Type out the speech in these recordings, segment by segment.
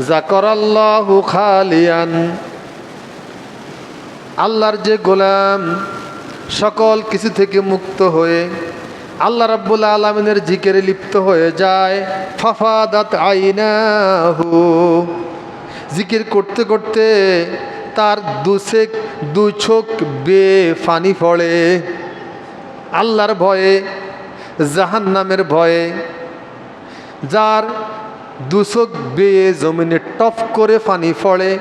যাকারাল্লাহু খালিয়ান, আল্লাহর যে গোলাম সকল কিছু থেকে মুক্ত হয়ে আল্লাহ রাব্বুল আলামিনের জিকিরে লিপ্ত হয়ে যায়, ফাফাদাত আইনাহু, জিকির করতে করতে তার দুই চোখ বেয়ে পানি পড়ে, আল্লাহর ভয়ে, জাহান্নামের ভয়ে। যার দু চোখ বেয়ে জমিনে টপ করে পানি পড়ে,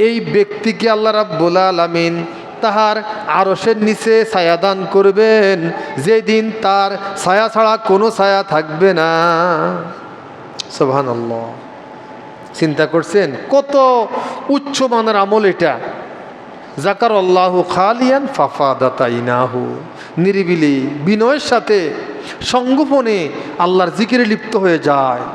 এই ব্যক্তিকে আল্লাহ রাব্বুল আলামিন তাহার আরশের নিচে ছায়া দান করবেন, যেদিন তার ছায়া ছাড়া কোনো ছায়া থাকবে না। সুবহানাল্লাহ। চিন্তা করছেন কত উচ্চ মানের আমল এটা। যাকারাল্লাহু খালিয়ান ফাফাদাত আইনাহু, নিরিবিলি বিনয়ের সাথে সংগোপনে আল্লাহর জিকিরে লিপ্ত হয়ে যায়।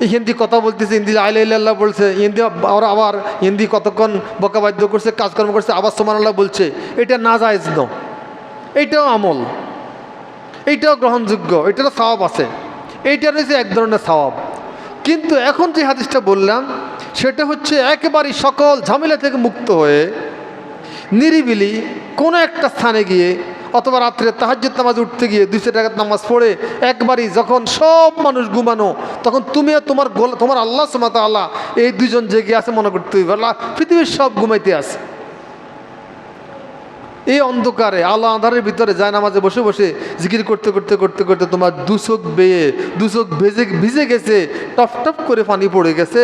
এই হিন্দি কথা বলতেছে, হিন্দি লা ইলাহা ইল্লাল্লাহ বলছে, হিন্দি ওরা আবার হিন্দি কতক্ষণ বকাবাদ্য করছে, কাজকর্ম করছে, আবার সুবহানাল্লাহ বলছে। এটা নাজায়েজ নয়, এইটাও আমল, এইটাও গ্রহণযোগ্য, এটারও সওয়াব আছে, এইটার হচ্ছে এক ধরনের সওয়াব। কিন্তু এখন যে হাদিসটা বললাম সেটা হচ্ছে একেবারেই সকল ঝামেলা থেকে মুক্ত হয়ে নিরিবিলি কোনো একটা স্থানে গিয়ে অথবা রাত্রে তাহাজ্জুদ নামাজ উঠতে গিয়ে 200 টাকার নামাজ পড়ে একবারই যখন সব মানুষ ঘুমানো, তখন তুমি আর তোমার আল্লাহ সুবহানাহু ওয়া তাআলা এই দুজন জেগে আছে মনে করতে হইবে, আল্লাহ পৃথিবীর সব ঘুমাইতে আছে। এই অন্ধকারে আলো আঁধারের ভিতরে যায় নামাজে বসে বসে জিকির করতে করতে করতে করতে তোমার দু চোখ ভিজে গেছে, টপ টপ করে পানি পড়ে গেছে।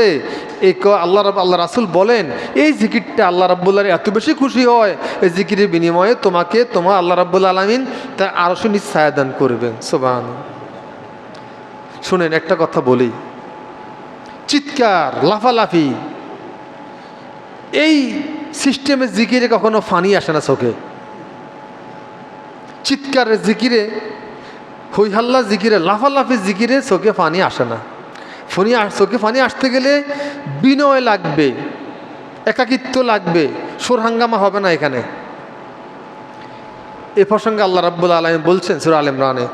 এই আল্লাহ রাসূল বলেন এই জিকিরটা আল্লাহ রাব্বুল আলামিন এত বেশি খুশি হয়, এই জিকিরের বিনিময়ে তোমাকে তোমার আল্লাহ রাব্বুল আলামিন তার আরশের নিচে ছায়া দান করবেন। সুবহানাল্লাহ। শুনেন একটা কথা বলি, চিৎকার, লাফালাফি, এই সিস্টেমে জিকিরে কখনো ফানি আসে না চোখে। চিৎকারের জিকিরে, হইহাল্লা জিকিরে, লাফালাফি জিকিরে চোখে পানি আসে না। চোখে পানি আসতে গেলে বিনয় লাগবে, একাকিত্ব লাগবে, সুরহাঙ্গামা হবে না এখানে। এ প্রসঙ্গে আল্লাহ রাব্বুল আলামিন বলছেন সূরা আল ইমরানে,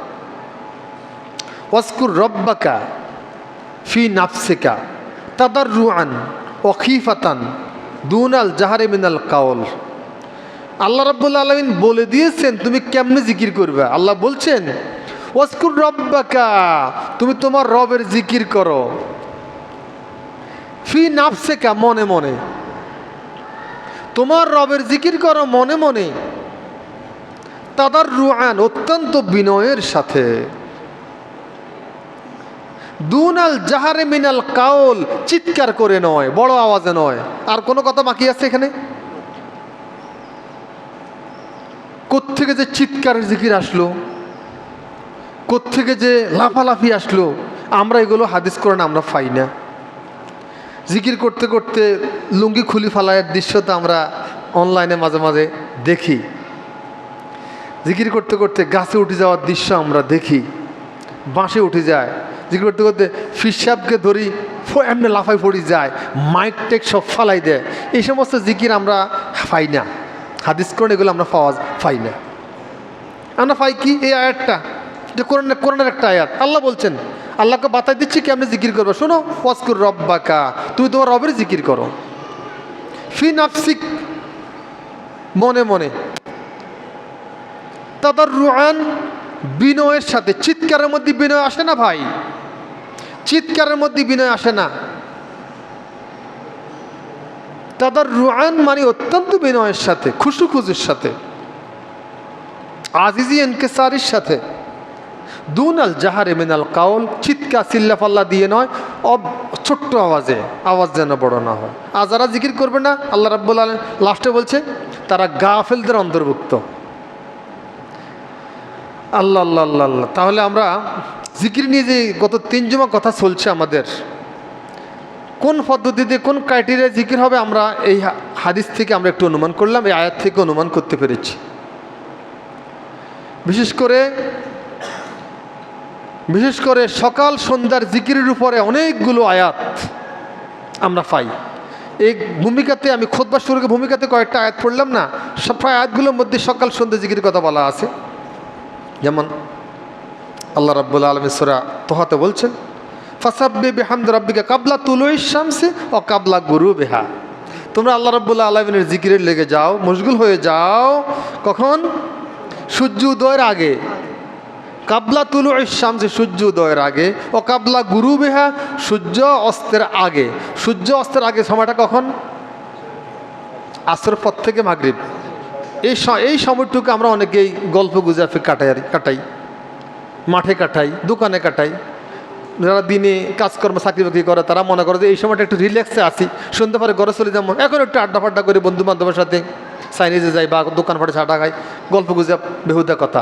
ওয়াজকুর রব্বাকা ফি নাফসিকা তাদাররুআন ওয়া খীফাতান দুনাল জাহরি মিনাল কাওল। আল্লাহ রাব্বুল আলামিন বলে দিয়েছেন তুমি কেমনে জিকির করবে। আল্লাহ বলছেন ওয়াজকুর রব্বাকা, তুমি তোমার রবের জিকির করো, ফি নাফসিকা, মনে মনে, তোমার রবের জিকির করো মনে মনে, তাদাররুআন, অত্যন্ত বিনয়ের সাথে, দুনাল জাহরি মিনাল কাওল, চিৎকার করে নয়, বড় আওয়াজে নয়। আর কোনো কথা বাকি আছে এখানে? কোত্থেকে যে চিৎকারের জিকির আসলো, কোত্থেকে যে লাফালাফি আসলো, আমরা এগুলো হাদিস কোরআনে আমরা পাই না। জিকির করতে করতে লুঙ্গি খুলি ফেলার দৃশ্য তো আমরা অনলাইনে মাঝে মাঝে দেখি। জিকির করতে করতে গাছে উঠে যাওয়ার দৃশ্য আমরা দেখি, বাঁশে উঠে যায়। জিকির করতে করতে ফিসাবকে ধরি এমনি লাফাই পড়ি যায়, মাইক টেক সব ফালাই দেয়। এই সমস্ত জিকির আমরা পাই না, হাদিস কোরআন এগুলো আমরা পাই না। আমরা পাই কি? এই আয়াতটা, যে কোরআনের একটা আয়াত। আল্লাহ বলছেন, আল্লাহকে বাতাই দিচ্ছি কেমনি জিকির করবো। শোনো, ওয়াজকুর রব্বাকা, তুমি তোমার রবের জিকির করো, ফি নাফসিক, মনে মনে, তাদাররুআন, বিনয়ের সাথে। চিৎকারের মধ্যে বিনয় আসে না ভাই, চিৎকারের মধ্যে বিনয় আসে না। তাদাররুআন মানে অত্যন্ত বিনয়ের সাথে, খুশুখুজুর সাথে, আজিজি ইনকিসারির সাথে। দুনাল জাহারে মিনাল কাউল, চিৎকার চিল্লাফাল্লা দিয়ে নয়, ছোট্ট আওয়াজে, আওয়াজ যেন বড় না হয়। আর যারা জিকির করবে না, আল্লাহ রাব্বুল আলামিন লাস্টে বলছে তারা গাফেলদের অন্তর্ভুক্ত। আল্লাহ আল্লাহ আল্লাহ আল্লাহ। তাহলে আমরা জিকির নিয়ে যে গত 3 জুমা কথা চলছে আমাদের, কোন পদ্ধতিতে কোন ক্রাইটেরিয়া জিকির হবে, আমরা এই হাদিস থেকে আমরা একটু অনুমান করলাম, এই আয়াত থেকে অনুমান করতে পেরেছি। বিশেষ করে সকাল সন্ধ্যার জিকিরের উপরে অনেকগুলো আয়াত আমরা পাই। এই ভূমিকাতে আমি খুতবা শুরুকে ভূমিকাতে কয়েকটা আয়াত পড়লাম না, সব প্রায় আয়াতগুলোর মধ্যে সকাল সন্ধ্যা জিকিরের কথা বলা আছে। যেমন আল্লাহ রাব্বুল আলামিন সূরা তোহাতে বলছেন, ফাসাব্বিহ বিহামদি রাব্বিকা কাবলা তুলুইশ শামসি ও কাবলা গুরুবিহা। তোমরা আল্লাহ রাব্বুল আলামিনের জিকিরের লেগে যাও, মশগুল হয়ে যাও। কখন? সূর্য উদয়ের আগে। কাবলা তুলুইশ শামসি, সূর্য উদয়ের আগে। ও কাবলা গুরুবিহা, সূর্য অস্তের আগে। সূর্য অস্তের আগে সময়টা কখন? আসর পর থেকে মাগরিব। এই সময়টুকু আমরা অনেকেই গল্প গুজবে কাটাই, মাঠে কাটাই, দোকানে কাটাই। যারা দিনে কাজকর্ম চাকরি বাকরি করে তারা মনে করে যে এই সময়টা একটু রিল্যাক্সে আসি, সন্ধ্যে পরে ঘরে চলে যাবো, এখন একটু আড্ডা ফাড্ডা করে বন্ধু বান্ধবের সাথে চাইনিজে যাই বা দোকান ফাটে চাটা খাই, গল্প গুজব, বেহুদা কথা।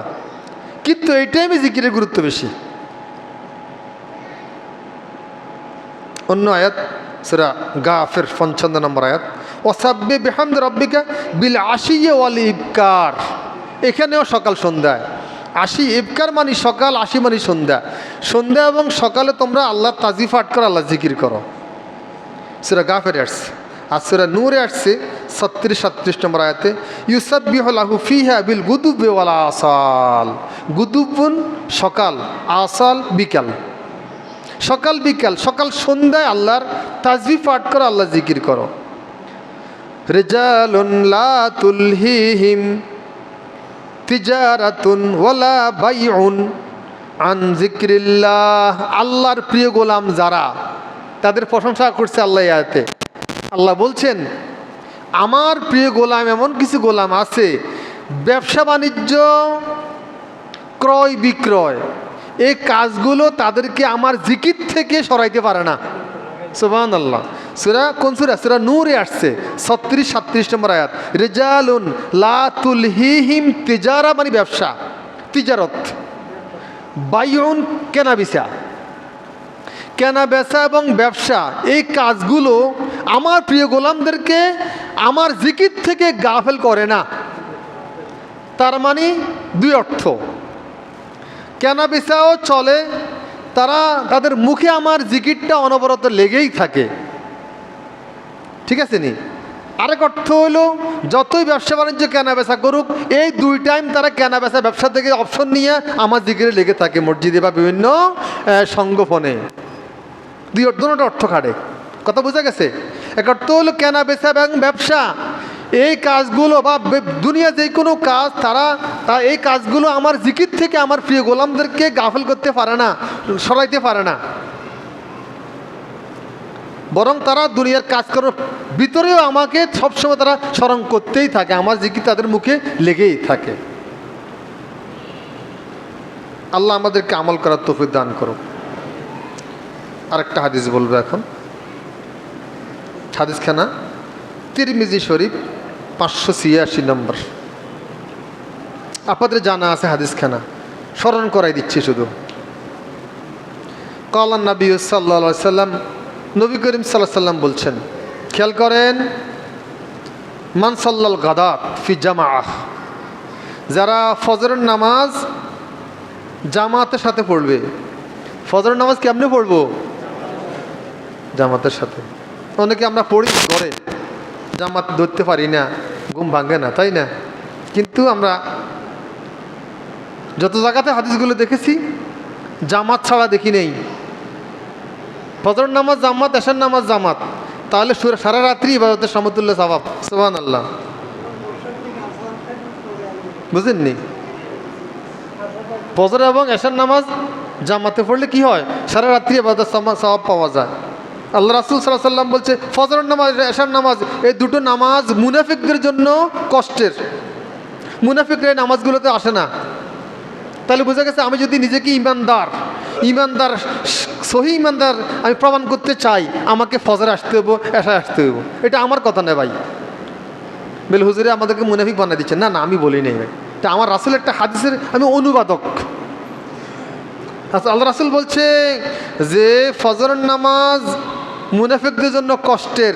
কিন্তু এই টাইমে জিকিরের গুরুত্ব বেশি। অন্য আয়াত সূরা গাফির 55 নম্বর আয়াত, ওয়াসাব্বিহ বিহামদি রাব্বিকা বিল আশিয়্যি ওয়াল ইবকার। এখানেও সকাল সন্ধ্যায়। আশি ইবকার মানে সকাল, আশি মানে সন্ধ্যা। সন্ধ্যা এবং সকালে তোমরা আল্লাহ তাজিফ পাঠ করো, আল্লাহ জিকির করো। সূরা গাফিরে আসছে। আর সূরা নূরে আসছে 36-37 নম্বর আয়াতে, ইউসাব্বিহু লাহু ফিহা বিল গুদুবি ওয়াল আসাল। গুদুবুন সকাল, আসাল বিকাল। সকাল বিকাল, সকাল সন্ধ্যায় আল্লাহর তাসবিহ পাঠ করো, আল্লাহ জিকির করো। রিজালুন লা তুলহিহিম তিজারাতুন ওয়ালা বাইউন আন যিকরিল্লাহ। আল্লাহর প্রিয় গোলাম যারা, তাদের প্রশংসা করছে আল্লাহ আয়াতে। আল্লাহ বলছেন আমার প্রিয় গোলাম, এমন কিছু গোলাম আছে ব্যবসা বাণিজ্য, ক্রয় বিক্রয়, এই কাজগুলো তাদেরকে আমার জিকির থেকে সরাইতে পারে না। সুবহানাল্লাহ। সূরা কোন সূরা? সূরা নূরে আসছে 36-37 নম্বর আয়াত, রিজালুন লা তুলহিহিম তিজারা মানে ব্যবসা, তিজারত। বাইউন কেনা বেচা, কেনা বেচা এবং ব্যবসা, এই কাজগুলো আমার প্রিয় গোলামদেরকে আমার জিকির থেকে গাফেল করে না। তার মানে দুই অর্থ, কেনা বেচাও চলে, তারা তাদের মুখে আমার জিকিরটা অনবরত লেগেই থাকে। ঠিক আছে নি? আরেক অর্থ হলো যতই ব্যবসা বাণিজ্য কেনা বেচা করুক, এই দুই টাইম তারা কেনা বেচা ব্যবসা থেকে অপশন নিয়ে আমার জিকিরে লেগে থাকে, মসজিদে বা বিভিন্ন সংগঠনে। দুটোটা অর্থ খাটে। কথা বোঝা গেছে? এক অর্থ হলো কেনা বেচা এবং ব্যবসা, এই কাজগুলো বা দুনিয়া যে কোনো কাজ, তারা এই কাজগুলো আমার জিকির থেকে আমার প্রিয় গোলামদেরকে গাফেল করতে পারে না, সরাইতে পারে না। বরং তারা দুনিয়ার কাজ করার ভিতরেও আমাকে সবসময় তারা স্মরণ করতেই থাকে, আমার জিকির তাদের মুখে লেগেই থাকে। আল্লাহ আমাদেরকে আমল করার তৌফিক দান করো। আরেকটা হাদিস বলবো এখন। হাদিসখানা তিরমিজি শরীফ 586 নম্বর। আপনাদের জানা আছে হাদিসখানা, স্মরণ করাই দিচ্ছি শুধু। ক্বালান নবী সাল্লাল্লাহু আলাইহি সাল্লাম, নবী করিম সাল্লাল্লাহু আলাইহি সাল্লাম বলছেন, খেয়াল করেন, মান সাল্লাল গাদাত ফি জামাআহ, যারা ফজরের নামাজ জামাতের সাথে পড়বে। ফজরের নামাজ কেমনে পড়বো? জামাতের সাথে। অনেকে আমরা পড়ি ঘরে, জামাত ধরতে পারি না, ঘুম ভাঙে না, তাই না? কিন্তু আমরা যত জায়গাতে হাদিসগুলো দেখেছি জামাত ছাড়া দেখি নেই। ফজর নামাজ জামাত, এশার নামাজ জামাত, তাহলে সারা রাত্রি ইবাদতের সমতুল্য সওয়াব। সুবহানাল্লাহ। বুঝেননি? ফজর এবং এশার নামাজ জামাতে পড়লে কি হয়? সারা রাত্রি ইবাদতের সওয়াব পাওয়া যায়। আল্লাহ রাসূল সাল্লাল্লাহু আলাইহি ওয়াসাল্লাম বলছে, ফজর নামাজ, এশার নামাজ, এই দুটো নামাজ মুনাফিকদের জন্য কষ্টের। মুনাফিকরা এই নামাজগুলোতে আসে না। তাহলে বোঝা গেছে, আমি যদি নিজেকে ইমানদার সহি ইমানদার আমি প্রমাণ করতে চাই, আমাকে ফজর আসতে হবো, এশায় আসতে হবো। এটা আমার কথা নয় ভাই। বেল হুজুরে আমাদেরকে মুনাফিক বানিয়ে দিচ্ছেন। না না, আমি বলি নাই ভাই, এটা আমার রাসূলের একটা হাদিসের আমি অনুবাদক। আল্লাহ রাসূল বলছে যে ফজরের নামাজ মুনাফিকদের জন্য কষ্টের,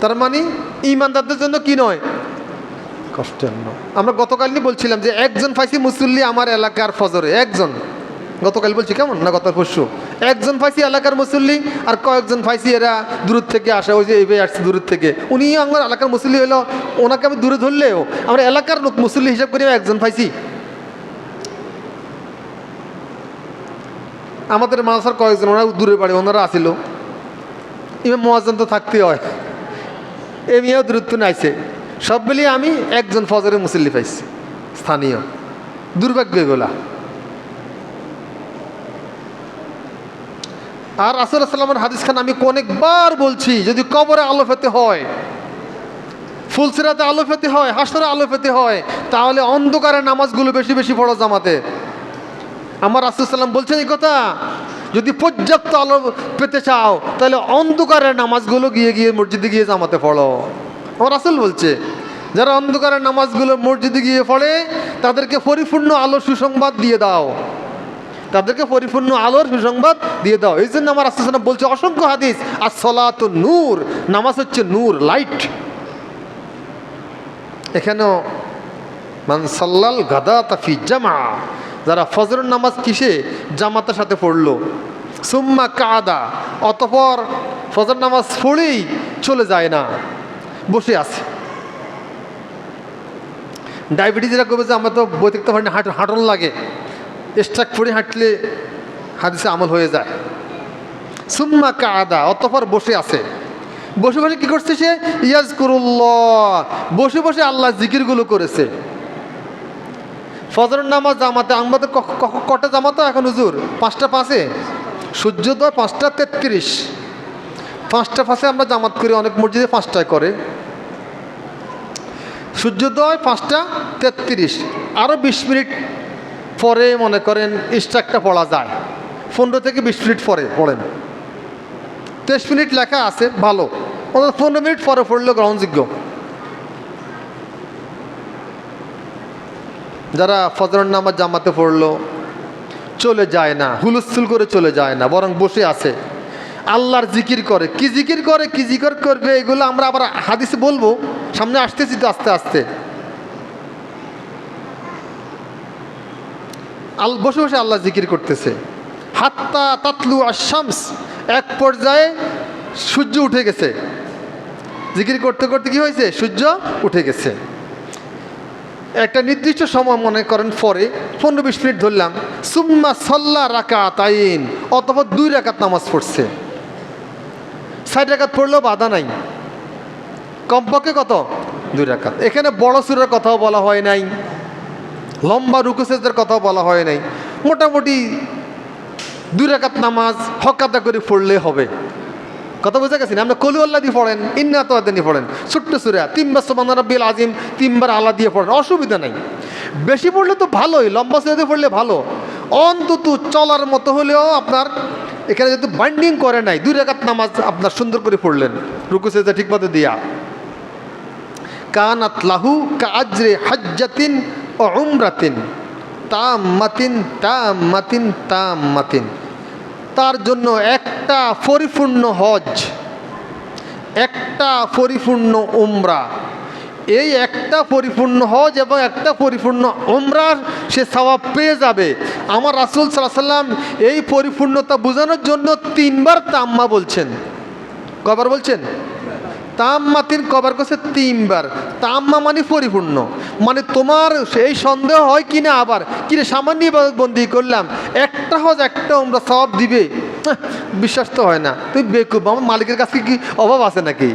তার মানে ইমানদারদের জন্য কি নয়? কষ্টের নয়। আমরা গতকালই বলছিলাম যে একজন ফাইসি মুসল্লি আমার এলাকার ফজরে, একজন, গতকাল বলছি কেমন না, গত পরশু একজন ফাইসি এলাকার মুসল্লি, আর কয়েকজন ফাইসি এরা দূর থেকে আসে, ওই যে এইভাবে আসছে দূর থেকে, উনি আমার এলাকার মুসল্লি হলো, ওনাকে আমি দূরে ধরলেও আমরা এলাকার মুসল্লি হিসাব করি একজন ফাইসি। আমাদের মাদ্রাসার কয়েকজন ওরা দূরে বাড়ি, ওনারা আসিল, ইমাম মুয়াজ্জিন তো থাকতে হয়, এ মেয়েও দূরত্ব নাইছে, সব মিলিয়ে আমি একজন ফজরের মুসল্লি পাইছি স্থানীয়। দুর্ভাগ্য এগুলা। আর রাসূলুল্লাহ সাল্লাল্লাহু আলাইহি ওয়াসাল্লামের হাদিস খান আমি অনেকবার বলছি, যদি কবরে আলো পেতে হয়, ফুলসিরাতে আলো পেতে হয়, হাসরে আলো পেতে হয়, তাহলে অন্ধকারের নামাজগুলো বেশি বেশি পড়ো জামাতে। আমার রাসূল সাল্লাম বলছেন এই কথা, যদি পর্যাপ্ত আলো পেতে চাও তাহলে অন্ধকারের নামাজগুলো গিয়ে গিয়ে মসজিদে গিয়ে জামাতে পড়ো। আমার রাসূল বলছে, যারা অন্ধকারের নামাজগুলো মসজিদে গিয়ে পড়ে তাদেরকে পরিপূর্ণ আলো সুসংবাদ দিয়ে দাও, তাদেরকে পরিপূর্ণ আলোর সুসংবাদ দিয়ে দাও। এই জন্য আমার রাসূল সাল্লাম বলছে অসংখ্য হাদিস, as-সালাতু নূর, নামাজ হচ্ছে নূর, লাইট। এখানেও মান সাল্লাল গাদাতা ফি জামা, যারা ফজরের নামাজ কিসে জামাতের সাথে পড়লো, সুম্মা কাদা, অতঃপর ফজর নামাজ পড়েই চলে যায় না, বসে আছে। ডায়াবেটিসরা করবে যে আমরা তো বই থাকতে পারি না, হাঁটন লাগে, স্ট্রাক পড়ে হাঁটলে হাদিসে আমল হয়ে যায়। সুম্মা কাদা, অতঃপর বসে আছে, বসে বসে কি করছে সে, ইয়াজকুরুল্লাহ, বসে বসে আল্লাহ জিকিরগুলো করেছে। ফজরের নামাজ জামাতে, আমাদের কটা জামাতে এখন হুজুর? 5টা 5-এ, সূর্যোদয় 5টা 33, 5টা 5-এ আমরা জামাত করি, অনেক মসজিদে 5টায় করে। সূর্যোদয় 5টা 33, আরও 20 মিনিট পরে মনে করেন ইশরাকটা পড়া যায়, 15 থেকে 20 মিনিট পরে পড়েন। 23 মিনিট লেখা আছে, ভালো, 15 মিনিট পরে পড়লেও গ্রহণযোগ্য। যারা ফজরের নামাজ জামাতে পড়লো, চলে যায় না, হুলস্থুল করে চলে যায় না, বরং বসে আছে, আল্লাহর জিকির করে। কি জিকির করে, কি জিকির করবে, এগুলো আমরা আবার হাদিসে বলবো, সামনে আসতেছি তো আস্তে আস্তে। বসে বসে আল্লাহ জিকির করতেছে। হাত্তা তাতলু আশ-শামস, এক পর্যায়ে সূর্য উঠে গেছে, জিকির করতে করতে কি হয়েছে, সূর্য উঠে গেছে। একটা নির্দিষ্ট সময় মনে করেন পরে 15-20 মিনিট ধরলাম, সুম্মা সাল্লা রাকাতাইন, অতঃপর 2 রাকাত নামাজ পড়ছে। 4 রাকাত পড়লেও বাধা নাই, কমপক্ষে কত, 2 রাকাত। এখানে বড় সূরার কথাও বলা হয় নাই, লম্বা রুকু সেজদার কথাও বলা হয় নাই, মোটামুটি 2 রাকাত নামাজ হকাদা করে পড়লে হবে। কথা বুঝে গেছেন? আমরা কলু আল্লাহ দিয়ে পড়েন, ইন্না আতানি পড়েন, ছোট্ট সূরা, 3 বার সুবহান রাব্বিল আযীম, 3 বার আল্লাহ দিয়ে পড়েন, অসুবিধা নাই। বেশি পড়লে তো ভালোই, লম্বা সূরা দিয়ে পড়লে ভালো, অন্তত চলার মতো হলেও আপনার এখানে যেহেতু বাইন্ডিং করে নাই, 2 রাকাত নামাজ আপনার সুন্দর করে পড়লেন, রুকু সেজদা ঠিকমতো দিয়া। কানাত লাহু কাআজরি হাজ্জাতিন ওয়া উমরাতিন তাম্মাতিন তাম্মাতিন তাম্মাতিন, তার জন্য একটা পরিপূর্ণ হজ, একটা পরিপূর্ণ উমরা, এই একটা পরিপূর্ণ হজ এবং একটা পরিপূর্ণ উমরার সে সওয়াব পেয়ে যাবে। আমার রাসূল সাল্লাল্লাহু আলাইহি ওয়াসাল্লাম এই পরিপূর্ণতা বোঝানোর জন্য 3 বার তাম্মা বলছেন। কবার বলছেন? তাম্মাতিন কবার করছে? 3 বার। তাম্মা মানে পরিপূর্ণ, মানে তোমার এই সন্দেহ হয় কিনা আবার কিরে সামান্য বন্দি করলাম, একটা হজ একটা উমরা সওয়াব দিবে, বিশ্বাস তো হয় না। তুই বেকুব, আমার মালিকের কাছে কি অভাব আছে নাকি?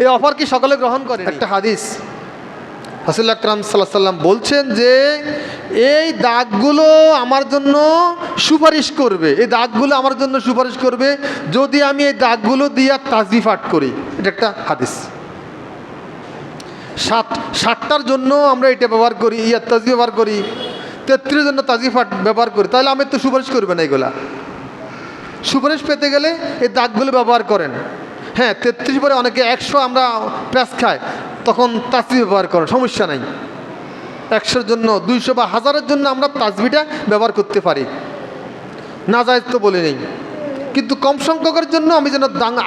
এই অফার কি সকলে গ্রহণ করে? একটা হাদিস রাসূল আকরাম সাল্লাল্লাহু আলাইহি ওয়াসাল্লাম বলছেন যে এই দাগগুলো আমার জন্য সুপারিশ করবে, এই দাগগুলো আমার জন্য সুপারিশ করবে যদি আমি এই দাগগুলো দিয়া তাসবিহ পাঠ করি। এটা একটা হাদিস। 7টার জন্য আমরা এটা ব্যবহার করি, তাসবিহ ব্যবহার করি, 33 জন্য তাসবিহ পাঠ ব্যবহার করি, তাহলে আমি তো সুপারিশ করবে না। এগুলা সুপারিশ পেতে গেলে এই দাগগুলো ব্যবহার করেন। হ্যাঁ, 33 পরে অনেকে 100 আমরা প্যাঁচ খায়, তখন তাসবিহ ব্যবহার করেন, সমস্যা নাই। 100-র জন্য, 200 বা 1000-এর জন্য আমরা তাসবিহটা ব্যবহার করতে পারি, না যায় তো বলে নেই। কিন্তু কম সংখ্যকের জন্য আমি যেন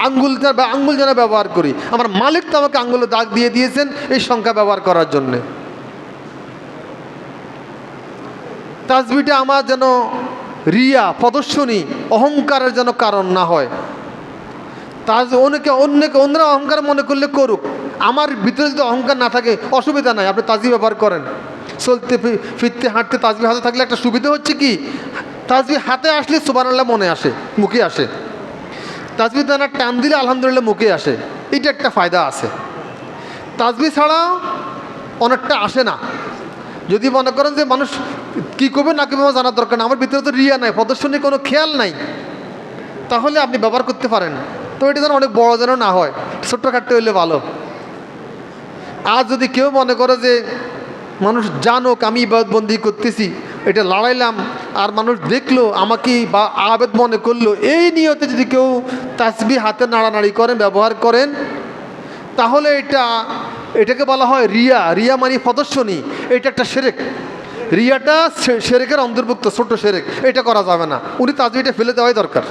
আঙ্গুল যেন ব্যবহার করি। আমার মালিক তো আমাকে আঙ্গুলে দাগ দিয়ে দিয়েছেন এই সংখ্যা ব্যবহার করার জন্যে। তাসবিহটা আমার যেন রিয়া, প্রদর্শনী, অহংকারের যেন কারণ না হয়। অন্যরা অহংকার মনে করলে করুক, আমার ভিতরে যদি অহংকার না থাকে অসুবিধা নাই, আপনি তাসবিহ ব্যবহার করেন। চলতে ফিরতে হাঁটতে তাসবিহ হাতে থাকলে একটা সুবিধা হচ্ছে কি, তাসবিহ হাতে আসলে সুবহানাল্লাহ মনে আসে, মুখে আসে। তাসবিহ দানা টান দিলে আলহামদুলিল্লাহ মুখে আসে। এটা একটা ফায়দা আছে। তাসবিহ ছাড়া অনেকটা আসে না। যদি মনে করেন যে মানুষ কী করবে না করবে আমার জানার দরকার না, আমার ভিতরে তো রিয়া নাই, প্রদর্শনীর কোনো খেয়াল নাই, তাহলে আপনি ব্যবহার করতে পারেন। তো এটা যেন অনেক বড় যেন না হয়, ছোট্টখাট্টো হইলে ভালো। আর যদি কেউ মনে করে যে মানুষ জানুক আমি ইবাদতবন্দি করতেছি, এটা লড়াইলাম আর মানুষ দেখলো আমাকে বা আবেদ মনে করলো, এই নিয়তে যদি কেউ তাসবিহ হাতে নাড়ানাড়ি করেন, ব্যবহার করেন, তাহলে এটাকে বলা হয় রিয়া। রিয়া মানে প্রদর্শনী। এটা একটা শিরক। রিয়াটা শিরকের অন্তর্ভুক্ত, ছোট শিরক। এটা করা যাবে না। উনি তাসবিহটা ফেলে দেওয়াই দরকার।